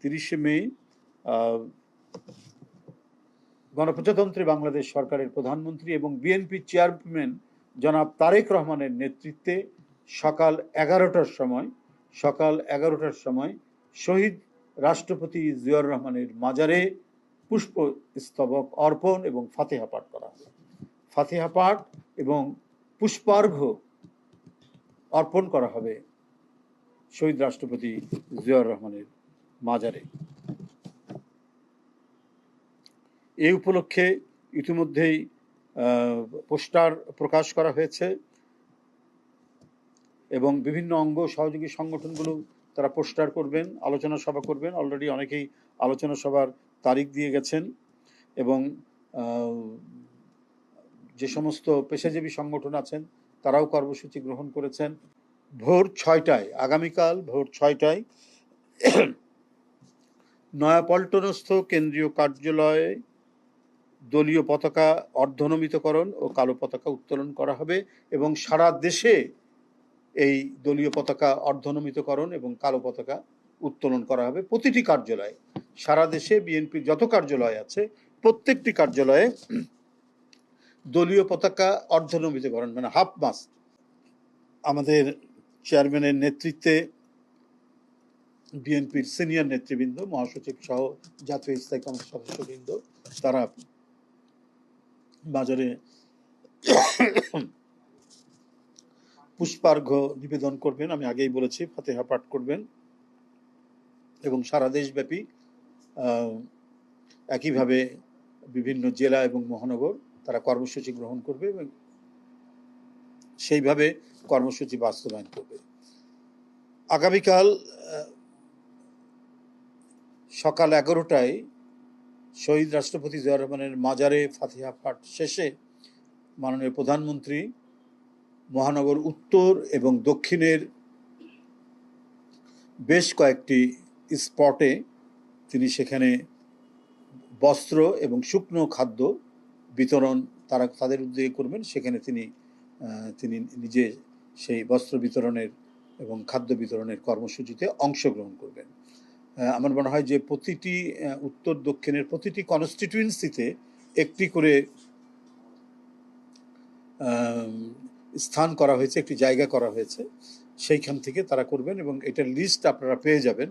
30শে মে গণপ্রজাতন্ত্রী বাংলাদেশ সরকারের প্রধানমন্ত্রী এবং বিএনপি চেয়ারম্যান জনাব তারেক রহমানের নেতৃত্বে সকাল 11টার সময় শহীদ রাষ্ট্রপতি জিয়াউর রহমানের মাজারে পুষ্পস্তবক অর্পণ এবং ফাতিহা পাঠ করা হবে। ফাতিহা পাঠ এবং পুষ্পার্ঘ্য অর্পণ করা হবে শহীদ রাষ্ট্রপতি জিয়াউর রহমানের মাজারে। এই উপলক্ষে ইতিমধ্যেই পোস্টার প্রকাশ করা হয়েছে এবং বিভিন্ন অঙ্গ সহযোগী সংগঠনগুলো তারা পোস্টার করবেন, আলোচনা সভা করবেন। অলরেডি অনেকেই আলোচনা সভার তারিখ দিয়ে গেছেন এবং যে সমস্ত পেশাজীবী সংগঠন আছেন তারাও কর্মসূচি গ্রহণ করেছেন। ভোর 6টায়, আগামীকাল ভোর 6টায় নয়াপল্টনস্থ কেন্দ্রীয় কার্যালয়ে দলীয় পতাকা অর্ধনমিতকরণ ও কালো পতাকা উত্তোলন করা হবে এবং সারা দেশে এই দলীয় পতাকা অর্ধনমিতকরণ এবং কালো পতাকা উত্তোলন করা হবে। প্রতিটি কার্যালয়ে, সারা দেশে বিএনপির যত কার্যালয় আছে প্রত্যেকটি কার্যালয়ে দলীয় পতাকা অর্ধনমিতকরণ, মানে হাফ মাস্ট। আমাদের চেয়ারম্যানের নেতৃত্বে বিএনপির সিনিয়র নেতৃবৃন্দ, মহাসচিব সহ জাতীয় স্থায়ী কমিটির সদস্যবৃন্দ তারা বাজারে পুষ্পার্ঘ্য নিবেদন করবেন। আমি আগেই বলেছি, ফাতিহা পাঠ করবেন এবং সারা দেশব্যাপী একইভাবে বিভিন্ন জেলা এবং মহানগর তারা কর্মসূচি গ্রহণ করবে এবং সেইভাবে কর্মসূচি বাস্তবায়ন করবে। আগামীকাল সকাল 11টায় শহীদ রাষ্ট্রপতি জিয়াউর রহমানের মাজারে ফাতিহা পাঠ শেষে মাননীয় প্রধানমন্ত্রী মহানগর উত্তর এবং দক্ষিণের বেশ কয়েকটি স্পটে তিনি সেখানে বস্ত্র এবং শুকনো খাদ্য বিতরণ তাদের উদ্যোগে করবেন। সেখানে তিনি নিজে সেই বস্ত্র বিতরণের এবং খাদ্য বিতরণের কর্মসূচিতে অংশগ্রহণ করবেন। আমার মনে হয় যে প্রতিটি উত্তর দক্ষিণের প্রতিটি কনস্টিটিউয়েন্সিতে একটি করে স্থান করা হয়েছে, একটি জায়গা করা হয়েছে, সেইখান থেকে তারা করবেন এবং এটার লিস্ট আপনারা পেয়ে যাবেন।